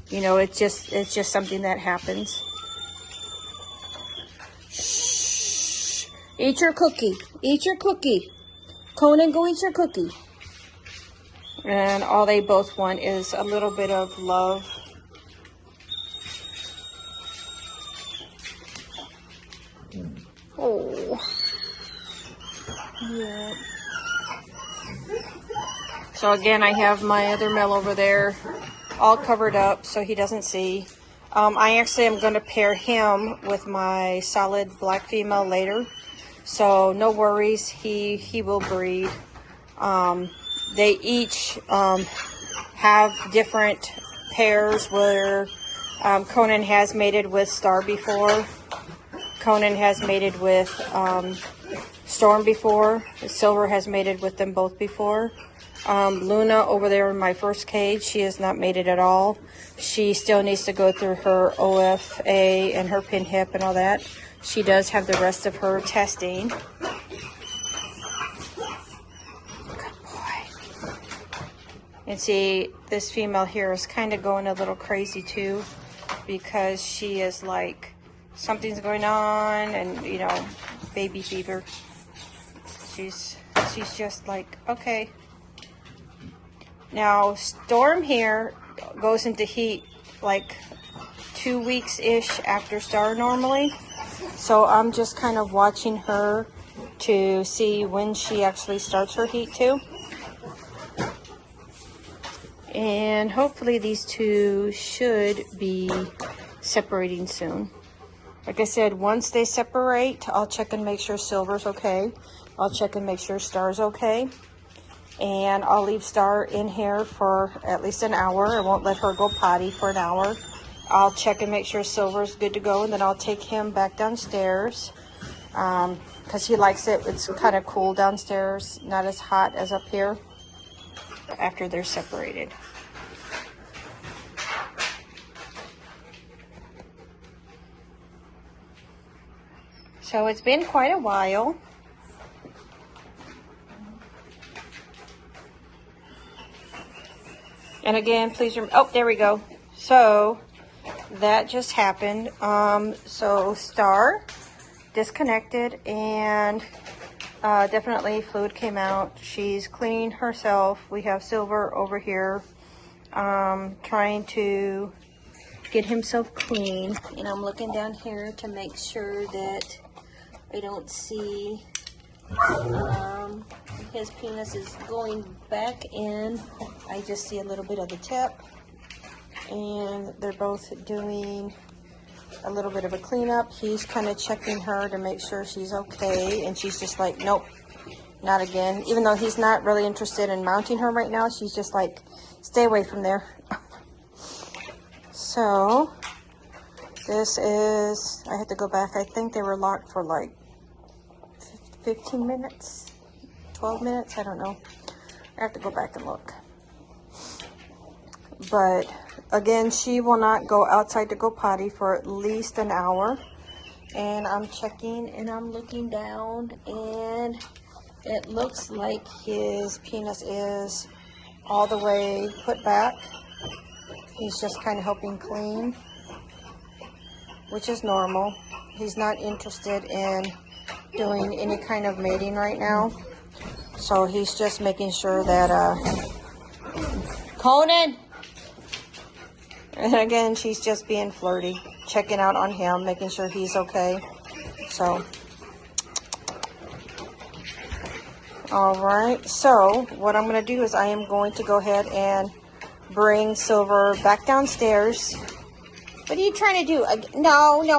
You know, it's just something that happens. Shh. Eat your cookie. Eat your cookie. Conan, go eat your cookie. And all they both want is a little bit of love. Oh. Yeah. So again, I have my other male over there all covered up so he doesn't see. I actually am going to pair him with my solid black female later. So no worries, he will breed. They each have different pairs where Conan has mated with Star before. Conan has mated with Storm before. Silver has mated with them both before. Luna over there in my first cage, she has not mated at all. She still needs to go through her OFA and her pin hip and all that. She does have the rest of her testing. Good boy. And see, this female here is kind of going a little crazy too, because she is like, something's going on, and you know, baby fever. She's just like, okay. Now Storm here goes into heat like 2 weeks-ish after Star normally. So I'm just kind of watching her to see when she actually starts her heat too. And hopefully these two should be separating soon. Like I said, once they separate, I'll check and make sure Silver's okay. I'll check and make sure Star's okay. And I'll leave Star in here for at least an hour. I won't let her go potty for an hour. I'll check and make sure Silver's good to go, and then I'll take him back downstairs because he likes it. It's kind of cool downstairs, not as hot as up here after they're separated. So it's been quite a while. And again, please remember, oh, there we go. So that just happened. So Star disconnected, and definitely fluid came out. She's cleaning herself. We have Silver over here trying to get himself clean. And I'm looking down here to make sure that I don't see his penis is going back in. I just see a little bit of the tip. And they're both doing a little bit of a cleanup. He's kind of checking her to make sure she's okay. And she's just like, nope, not again. Even though he's not really interested in mounting her right now, she's just like, stay away from there. So, this is, I had to go back. I think they were locked for like 15 minutes, 12 minutes, I don't know. I have to go back and look. But again, she will not go outside to go potty for at least an hour. And I'm checking and I'm looking down, and it looks like his penis is all the way put back. He's just kind of helping clean, which is normal. He's not interested in doing any kind of mating right now. So he's just making sure that, Conan! And again, she's just being flirty, checking out on him, making sure he's okay. So, all right. So what I'm going to do is I am going to go ahead and bring Silver back downstairs. What are you trying to do? No. You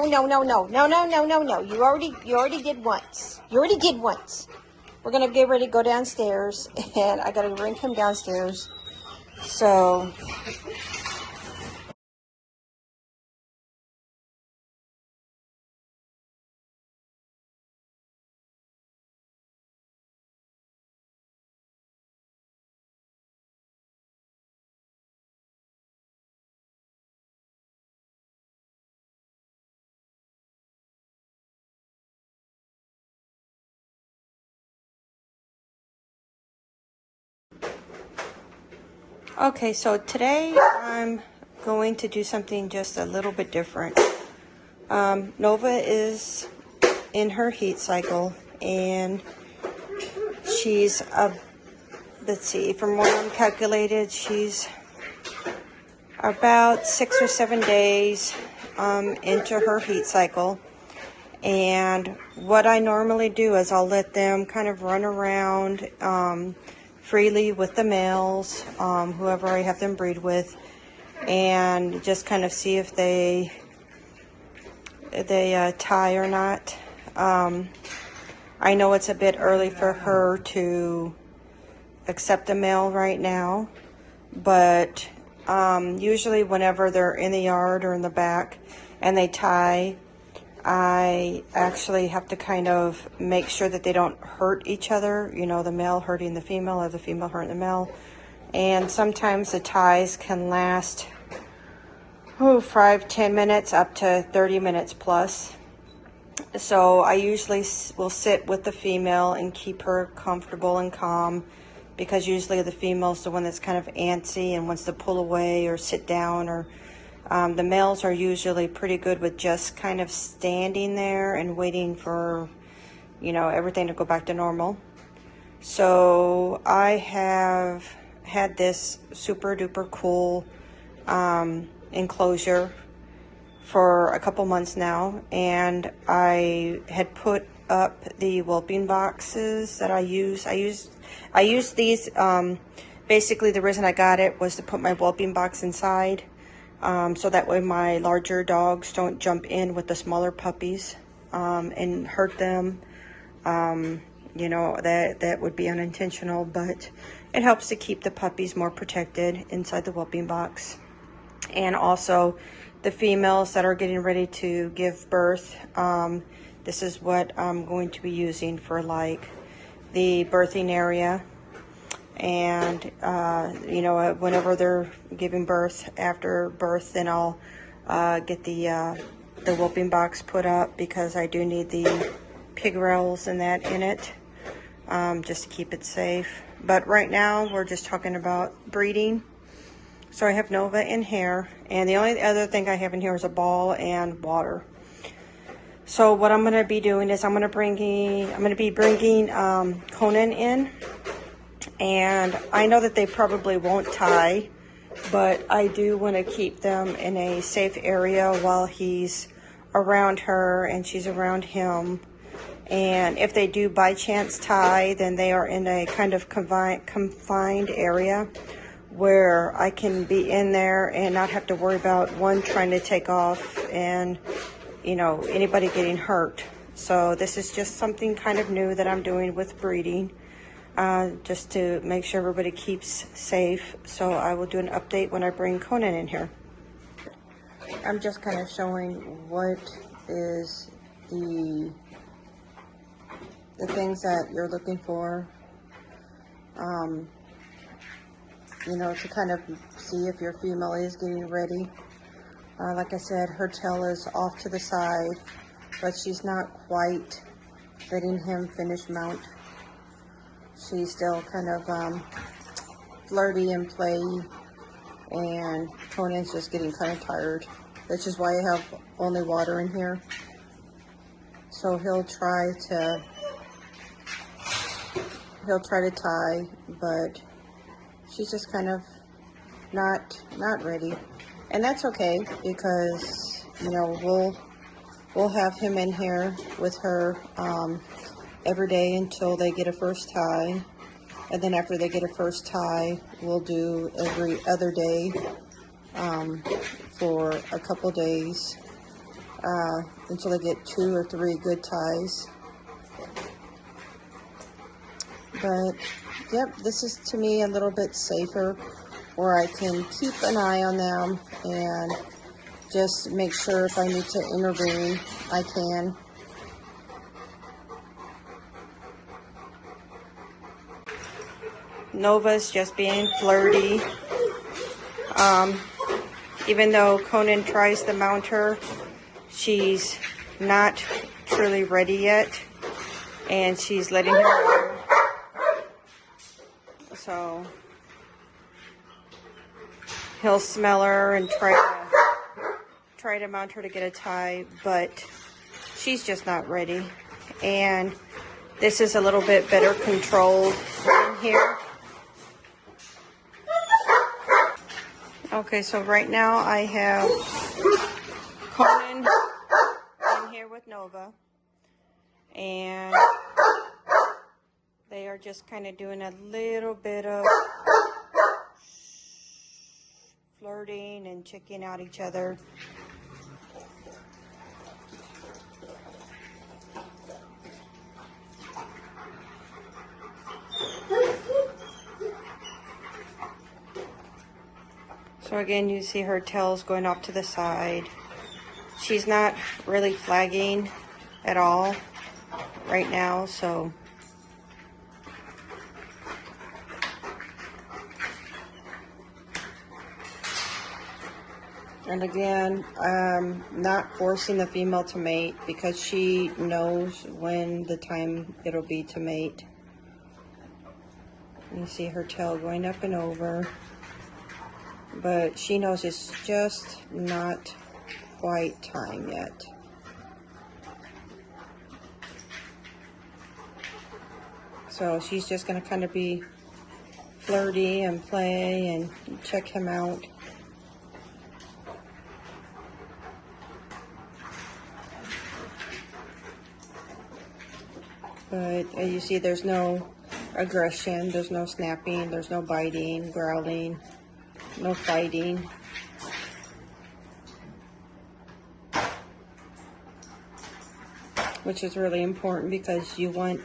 already did once. We're going to get ready to go downstairs, and I got to bring him downstairs. So, okay, so today I'm going to do something just a little bit different. Nova is in her heat cycle, and she's, let's see, from what I'm calculated, she's about 6 or 7 days into her heat cycle. And what I normally do is I'll let them kind of run around freely with the males, whoever I have them breed with, and just kind of see if they tie or not. I know it's a bit early for her to accept a male right now, but usually whenever they're in the yard or in the back and they tie, I actually have to kind of make sure that they don't hurt each other, you know, the male hurting the female or the female hurting the male. And sometimes the ties can last 5-10 minutes up to 30 minutes plus. So I usually will sit with the female and keep her comfortable and calm, because usually the female's the one that's kind of antsy and wants to pull away or sit down, or the males are usually pretty good with just kind of standing there and waiting for, you know, everything to go back to normal. So I have had this super duper cool enclosure for a couple months now, and I had put up the whelping boxes that I use. I use these, basically the reason I got it was to put my whelping box inside, so that way my larger dogs don't jump in with the smaller puppies and hurt them. You know, that would be unintentional, but it helps to keep the puppies more protected inside the whelping box. And also the females that are getting ready to give birth, this is what I'm going to be using for like the birthing area. And you know, whenever they're giving birth, after birth, then I'll get the whelping box put up, because I do need the pig rails and that in it, just to keep it safe. But right now we're just talking about breeding. So I have Nova in here, and the only other thing I have in here is a ball and water. So what I'm going to be doing is I'm going to be bringing Conan in, and I know that they probably won't tie, but I do want to keep them in a safe area while he's around her and she's around him. And if they do by chance tie, then they are in a kind of confined area where I can be in there and not have to worry about one trying to take off and, you know, anybody getting hurt. So this is just something kind of new that I'm doing with breeding, just to make sure everybody keeps safe. So I will do an update when I bring Conan in here. I'm just kind of showing what is the things that you're looking for, you know, to kind of see if your female is getting ready. Like I said, her tail is off to the side, but she's not quite letting him finish mount. She's still kind of flirty and play, and Conan's just getting kind of tired, which is why I have only water in here. So he'll try to tie, but she's just kind of not ready, and that's okay, because, you know, we'll have him in here with her every day until they get a first tie, and then after they get a first tie, we'll do every other day for a couple days until they get 2 or 3 good ties. But yep, this is to me a little bit safer, where I can keep an eye on them and just make sure if I need to intervene, I can. Nova's just being flirty. Even though Conan tries to mount her, she's not truly ready yet, and she's letting him go. So he'll smell her and try to mount her to get a tie, but she's just not ready. And this is a little bit better controlled in here. Okay, so right now I have Conan in here with Nova, and they are just kind of doing a little bit of flirting and checking out each other. So again, you see her tail's going off to the side. She's not really flagging at all right now, so and again, I'm not forcing the female to mate, because she knows when the time it'll be to mate. You see her tail going up and over, but she knows it's just not quite time yet. So she's just going to kind of be flirty and play and check him out. But as you see, there's no aggression, there's no snapping, there's no biting, growling, no fighting. Which is really important, because you want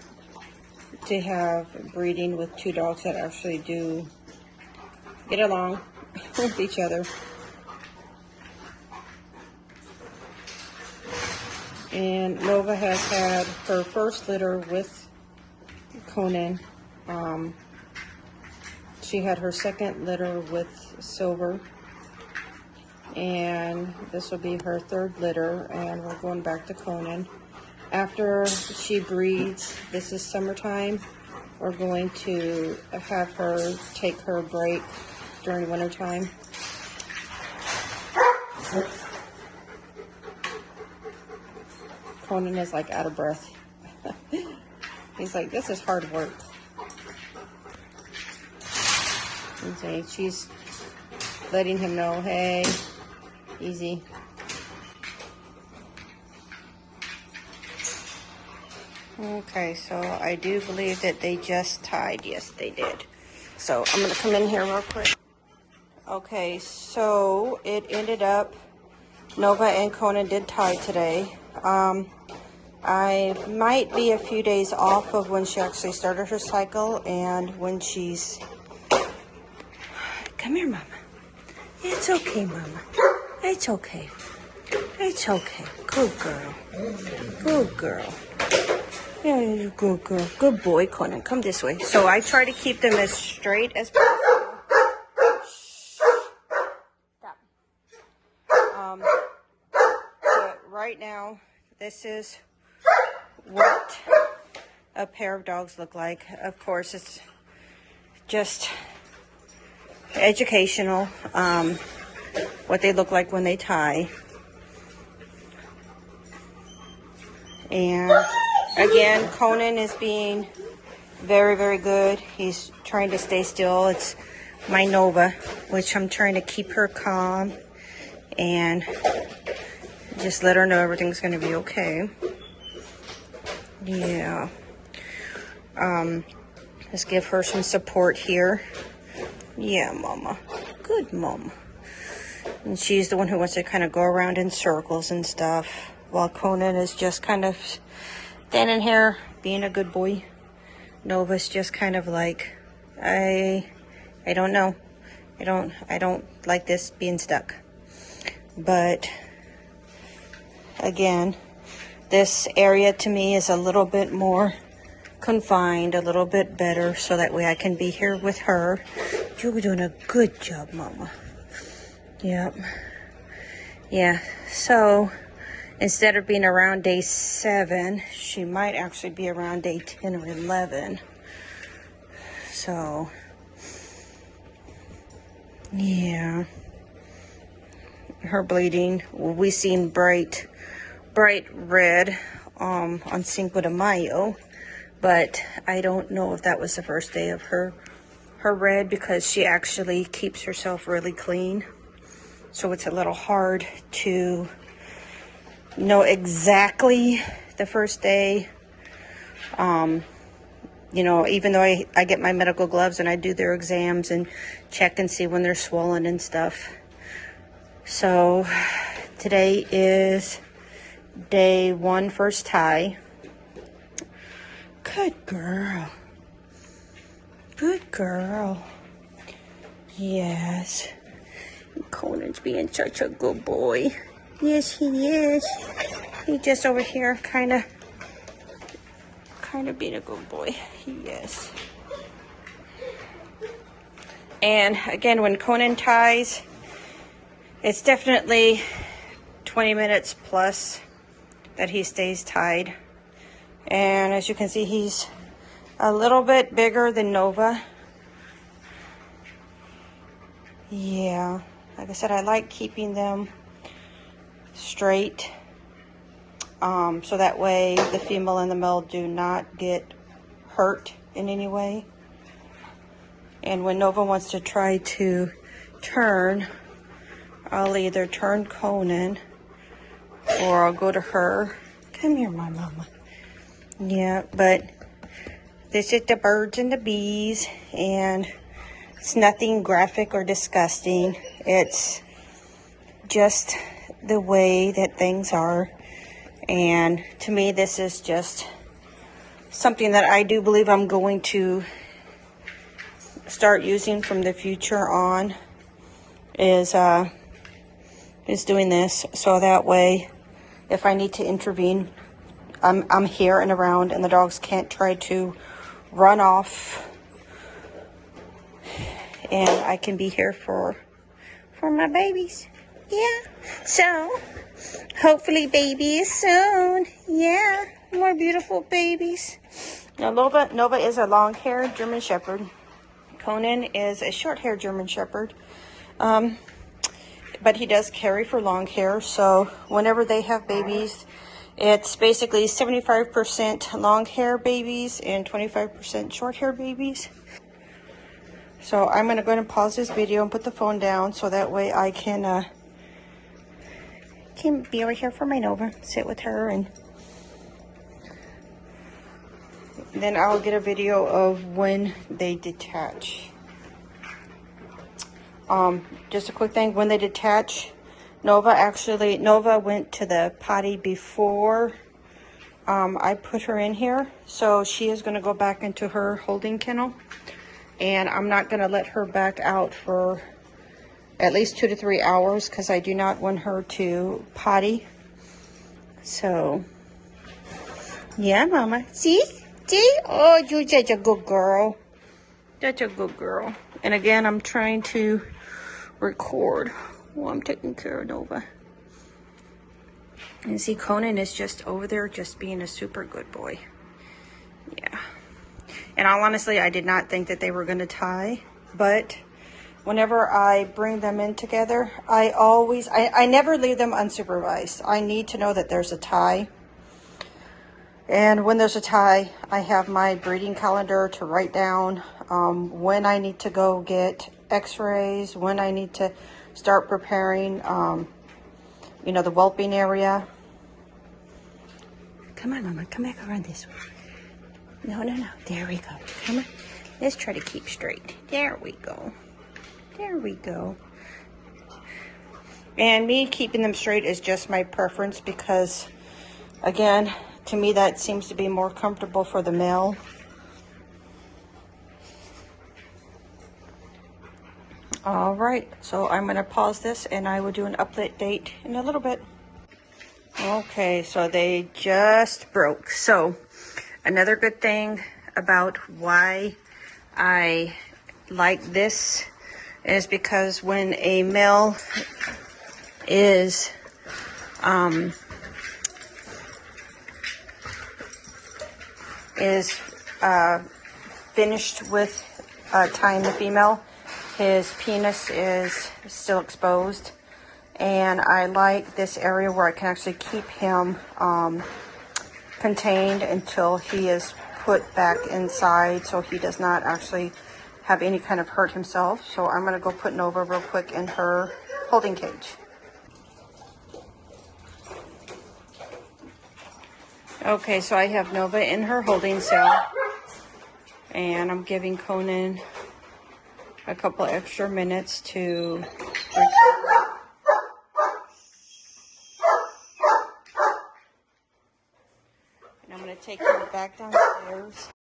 to have breeding with 2 dogs that actually do get along with each other. And Nova has had her first litter with Conan. She had her second litter with Silver, and this will be her 3rd litter, and we're going back to Conan. After she breeds, this is summertime, we're going to have her take her break during wintertime. Conan is like out of breath. He's like, this is hard work. And so she's letting him know, hey, easy. Okay, so I do believe that they just tied. Yes, they did. So I'm gonna come in here real quick. Okay, so it ended up Nova and Conan did tie today. I might be a few days off of when she actually started her cycle and when she's... Come here, Mama. It's okay, Mama. It's okay. It's okay. Good girl. Good girl. Yeah, you're a good girl. Good boy, Conan. Come this way. So I try to keep them as straight as possible. Stop. But right now, this is what a pair of dogs look like. Of course, it's just educational, what they look like when they tie. And again, Conan is being very, very good. He's trying to stay still. It's my Nova, which I'm trying to keep her calm and just let her know everything's going to be okay. Yeah. Just give her some support here. Yeah, Mama. Good Mama. And she's the one who wants to kind of go around in circles and stuff, while Conan is just kind of standing here being a good boy. Nova's just kind of like, I don't know. I don't like this being stuck. But again, this area to me is a little bit more confined, a little bit better, so that way I can be here with her. You're doing a good job, Mama. Yep. Yeah, so instead of being around day 7, she might actually be around day 10 or 11. So, yeah. Her bleeding, we seen bright red on Cinco de Mayo, but I don't know if that was the first day of her red, because she actually keeps herself really clean. So it's a little hard to know exactly the first day. You know, even though I get my medical gloves and I do their exams and check and see when they're swollen and stuff. So today is day 1, first tie. Good girl. Good girl. Yes. Conan's being such a good boy. Yes, he is. He just over here kind of being a good boy. He is. And again, when Conan ties, it's definitely 20 minutes plus that he stays tied. And as you can see, he's a little bit bigger than Nova. Yeah, like I said, I like keeping them straight, so that way the female and the male do not get hurt in any way. And when Nova wants to try to turn, I'll either turn Conan or I'll go to her. Come here, my mama. Yeah, but this is the birds and the bees, and it's nothing graphic or disgusting. It's just the way that things are. And to me, this is just something that I do believe I'm going to start using from the future on, is doing this, so that way if I need to intervene, I'm here and around, and the dogs can't try to run off, and I can be here for my babies. Yeah, so hopefully babies soon. Yeah, more beautiful babies. Now Nova is a long-haired German Shepherd. Conan is a short-haired German Shepherd. But he does carry for long hair, so whenever they have babies, it's basically 75% long hair babies and 25% short hair babies. So I'm going to go ahead and pause this video and put the phone down, so that way I can be over here for my Nova, sit with her, and then I'll get a video of when they detach. Just a quick thing, when they detach, Nova went to the potty before I put her in here. So she is going to go back into her holding kennel. And I'm not going to let her back out for at least 2 to 3 hours because I do not want her to potty. So, yeah, Mama. See? Oh, you're such a good girl. Such a good girl. And again, I'm trying to record while I'm taking care of Nova. And see, Conan is just over there just being a super good boy. Yeah. And honestly, I did not think that they were going to tie. But whenever I bring them in together, I never leave them unsupervised. I need to know that there's a tie. And when there's a tie, I have my breeding calendar to write down when I need to go get x-rays, when I need to start preparing, you know, the whelping area. Come on, Mama, come back around this way. No. There we go. Come on. Let's try to keep straight. There we go. There we go. And me keeping them straight is just my preference because, again, to me that seems to be more comfortable for the male. All right, so I'm going to pause this and I will do an update date in a little bit. Okay, so they just broke. So another good thing about why I like this is because when a male is finished with tying the female, his penis is still exposed, and I like this area where I can actually keep him contained until he is put back inside, so he does not actually have any kind of hurt himself. So I'm going to go put Nova real quick in her holding cage. Okay, so I have Nova in her holding cell, and I'm giving Conan a couple extra minutes to recover. And I'm going to take him back downstairs.